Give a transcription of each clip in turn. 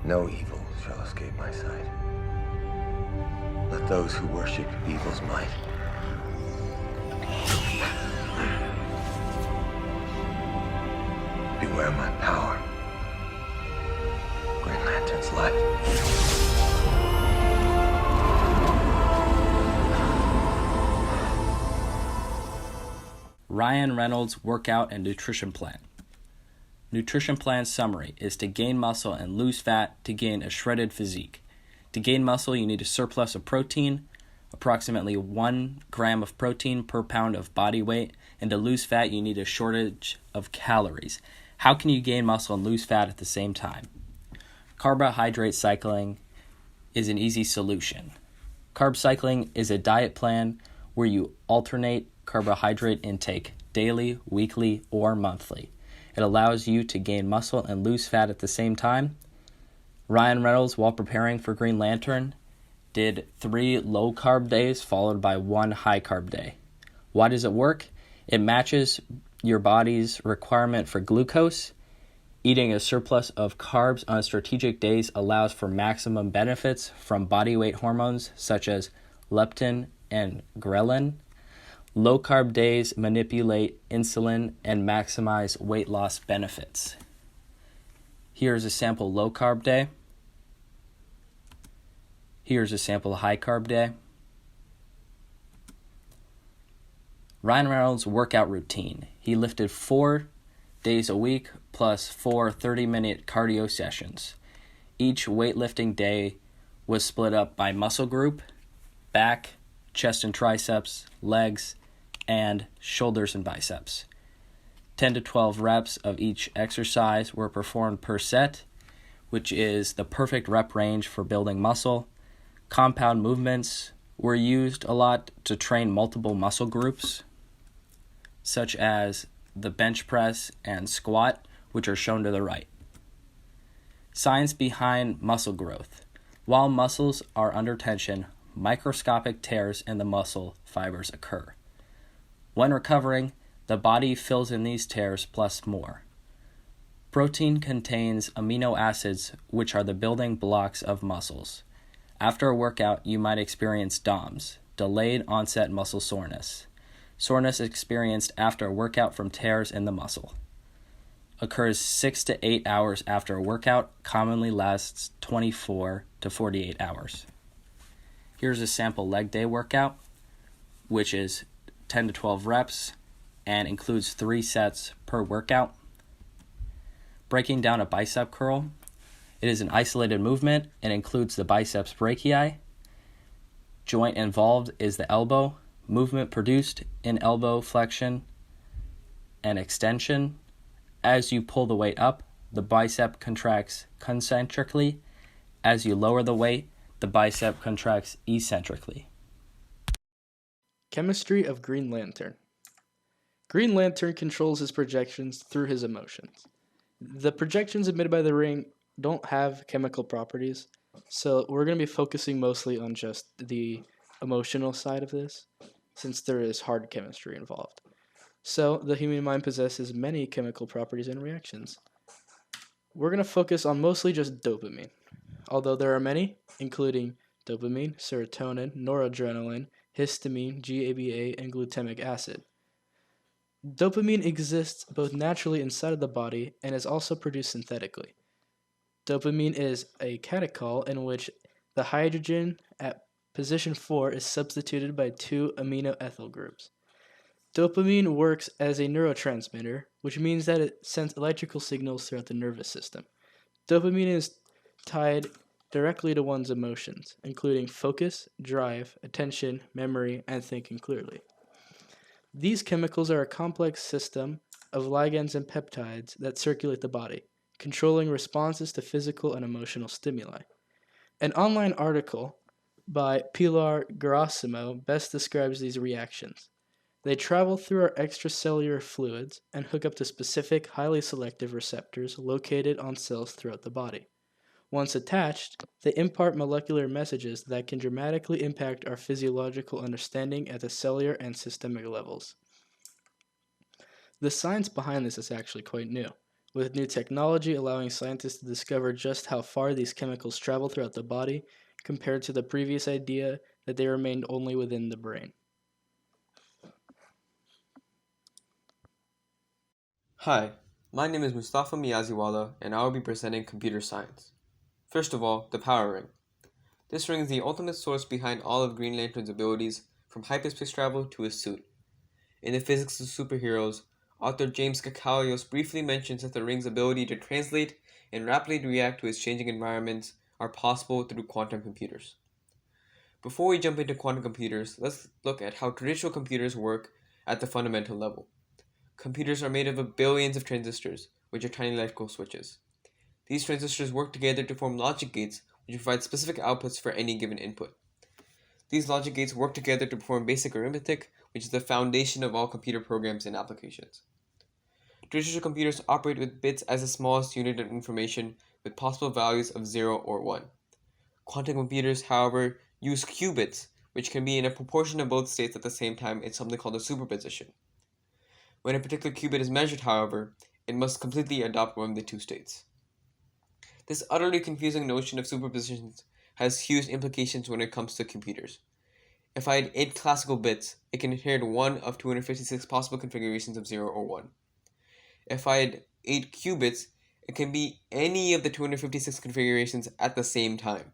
No evil shall escape my sight. Let those who worship evil's might beware my power. Green Lantern's life. Ryan Reynolds Workout and Nutrition Plan. Nutrition plan summary is to gain muscle and lose fat to gain a shredded physique. To gain muscle, you need a surplus of protein, approximately 1 gram of protein per pound of body weight, and to lose fat, you need a shortage of calories. How can you gain muscle and lose fat at the same time? Carbohydrate cycling is an easy solution. Carb cycling is a diet plan where you alternate carbohydrate intake daily, weekly, or monthly. It allows you to gain muscle and lose fat at the same time. Ryan Reynolds, while preparing for Green Lantern, did 3 low-carb days followed by 1 high-carb day. Why does it work? It matches your body's requirement for glucose. Eating a surplus of carbs on strategic days allows for maximum benefits from body weight hormones such as leptin and ghrelin. Low-carb days manipulate insulin and maximize weight loss benefits. Here's a sample low-carb day. Here's a sample high-carb day. Ryan Reynolds' workout routine. He lifted 4 days a week plus 4 30-minute cardio sessions. Each weightlifting day was split up by muscle group: back, chest and triceps, legs, and shoulders and biceps. 10 to 12 reps of each exercise were performed per set, which is the perfect rep range for building muscle. Compound movements were used a lot to train multiple muscle groups, such as the bench press and squat, which are shown to the right. Science behind muscle growth. While muscles are under tension, microscopic tears in the muscle fibers occur. When recovering, the body fills in these tears plus more. Protein contains amino acids, which are the building blocks of muscles. After a workout, you might experience DOMS, delayed onset muscle soreness. Soreness experienced after a workout from tears in the muscle. Occurs 6 to 8 hours after a workout, commonly lasts 24 to 48 hours. Here's a sample leg day workout, which is 10 to 12 reps and includes 3 sets per workout. Breaking down a bicep curl. It is an isolated movement and includes the biceps brachii. Joint involved is the elbow. Movement produced in elbow flexion and extension. As you pull the weight up, the bicep contracts concentrically. As you lower the weight, the bicep contracts eccentrically. Chemistry of Green Lantern. Green Lantern controls his projections through his emotions. The projections emitted by the ring don't have chemical properties, so we're going to be focusing mostly on just the emotional side of this, since there is hard chemistry involved. So, the human mind possesses many chemical properties and reactions. We're going to focus on mostly just dopamine, although there are many, including dopamine, serotonin, noradrenaline, histamine, GABA, and glutamic acid. Dopamine exists both naturally inside of the body and is also produced synthetically. Dopamine is a catechol in which the hydrogen at position 4 is substituted by 2 amino ethyl groups. Dopamine works as a neurotransmitter, which means that it sends electrical signals throughout the nervous system. Dopamine is tied directly to one's emotions, including focus, drive, attention, memory, and thinking clearly. These chemicals are a complex system of ligands and peptides that circulate the body, controlling responses to physical and emotional stimuli. An online article by Pilar Gerasimo best describes these reactions. They travel through our extracellular fluids and hook up to specific, highly selective receptors located on cells throughout the body. Once attached, they impart molecular messages that can dramatically impact our physiological understanding at the cellular and systemic levels. The science behind this is actually quite new. with new technology allowing scientists to discover just how far these chemicals travel throughout the body, compared to the previous idea that they remained only within the brain. Hi, my name is Mustafa Miyaziwala, and I will be presenting computer science. First of all, the power ring. This ring is the ultimate source behind all of Green Lantern's abilities, from hyperspace travel to his suit. In the Physics of Superheroes, author James Kakalios briefly mentions that the ring's ability to translate and rapidly react to its changing environments are possible through quantum computers. Before we jump into quantum computers, let's look at how traditional computers work at the fundamental level. Computers are made up of billions of transistors, which are tiny electrical switches. These transistors work together to form logic gates, which provide specific outputs for any given input. These logic gates work together to perform basic arithmetic, which is the foundation of all computer programs and applications. Traditional computers operate with bits as the smallest unit of information, with possible values of 0 or 1. Quantum computers, however, use qubits, which can be in a proportion of both states at the same time in something called a superposition. When a particular qubit is measured, however, it must completely adopt one of the two states. This utterly confusing notion of superpositions has huge implications when it comes to computers. If I had 8 classical bits, it can inherit one of 256 possible configurations of 0 or 1. If I had 8 qubits, it can be any of the 256 configurations at the same time.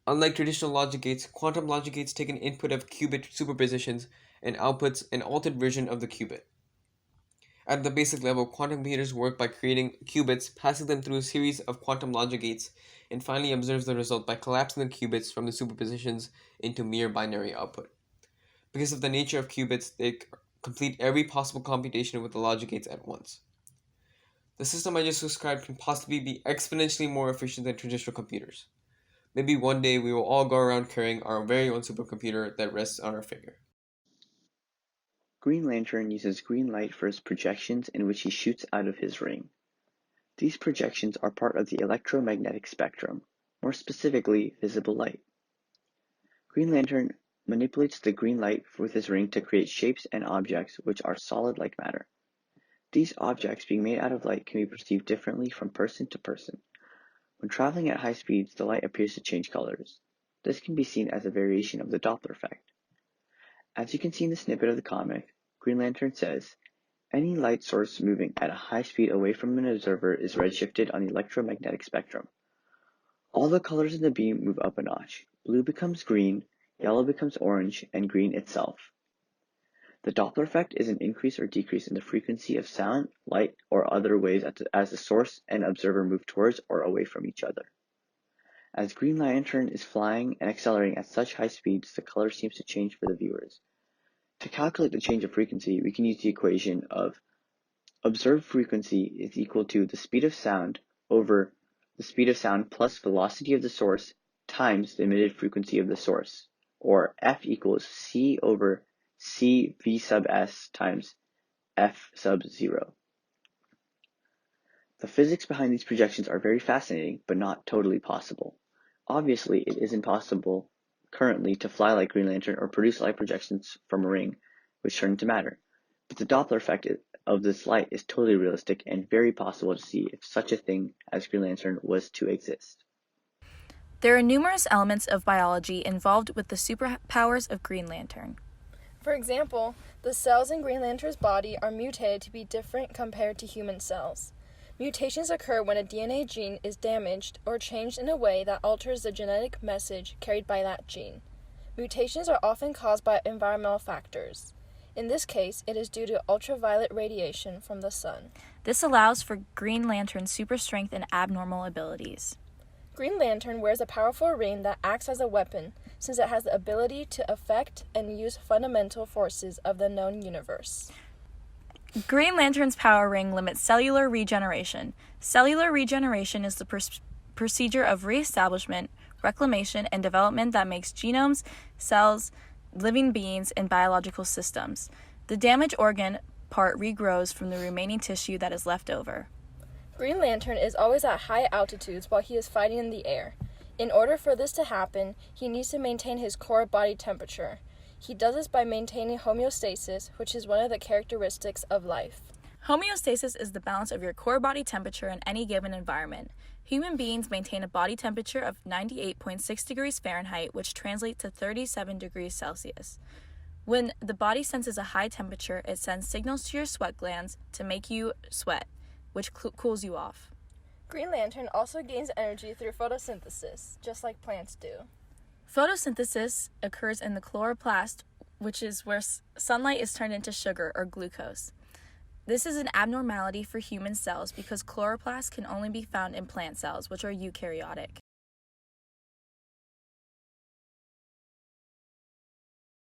Unlike traditional logic gates, quantum logic gates take an input of qubit superpositions and outputs an altered version of the qubit. At the basic level, quantum computers work by creating qubits, passing them through a series of quantum logic gates, and finally observes the result by collapsing the qubits from the superpositions into mere binary output. Because of the nature of qubits, they complete every possible computation with the logic gates at once. The system I just described can possibly be exponentially more efficient than traditional computers. Maybe one day we will all go around carrying our very own supercomputer that rests on our finger. Green Lantern uses green light for his projections in which he shoots out of his ring. These projections are part of the electromagnetic spectrum, more specifically visible light. Green Lantern manipulates the green light with his ring to create shapes and objects which are solid like matter. These objects being made out of light can be perceived differently from person to person. When traveling at high speeds, the light appears to change colors. This can be seen as a variation of the Doppler effect. As you can see in the snippet of the comic, Green Lantern says, any light source moving at a high speed away from an observer is redshifted on the electromagnetic spectrum. All the colors in the beam move up a notch. Blue becomes green, yellow becomes orange, and green itself. The Doppler effect is an increase or decrease in the frequency of sound, light, or other waves as the source and observer move towards or away from each other. As Green Lantern is flying and accelerating at such high speeds, the color seems to change for the viewers. To calculate the change of frequency, we can use the equation of observed frequency is equal to the speed of sound over the speed of sound plus velocity of the source times the emitted frequency of the source, or F equals C over C V sub S times F sub 0. The physics behind these projections are very fascinating, but not totally possible. Obviously, it isn't possible currently to fly like Green Lantern or produce light projections from a ring, which turn into matter. But the Doppler effect of this light is totally realistic and very possible to see if such a thing as Green Lantern was to exist. There are numerous elements of biology involved with the superpowers of Green Lantern. For example, the cells in Green Lantern's body are mutated to be different compared to human cells. Mutations occur when a DNA gene is damaged or changed in a way that alters the genetic message carried by that gene. Mutations are often caused by environmental factors. In this case, it is due to ultraviolet radiation from the sun. This allows for Green Lantern's super strength and abnormal abilities. Green Lantern wears a powerful ring that acts as a weapon, since it has the ability to affect and use fundamental forces of the known universe. Green Lantern's power ring limits cellular regeneration. Cellular regeneration is the procedure of reestablishment, reclamation, and development that makes genomes, cells, living beings, and biological systems. The damaged organ part regrows from the remaining tissue that is left over. Green Lantern is always at high altitudes while he is fighting in the air. In order for this to happen, he needs to maintain his core body temperature. He does this by maintaining homeostasis, which is one of the characteristics of life. Homeostasis is the balance of your core body temperature in any given environment. Human beings maintain a body temperature of 98.6 degrees Fahrenheit, which translates to 37 degrees Celsius. When the body senses a high temperature, it sends signals to your sweat glands to make you sweat, which cools you off. Green Lantern also gains energy through photosynthesis, just like plants do. Photosynthesis occurs in the chloroplast, which is where sunlight is turned into sugar or glucose. This is an abnormality for human cells because chloroplasts can only be found in plant cells, which are eukaryotic.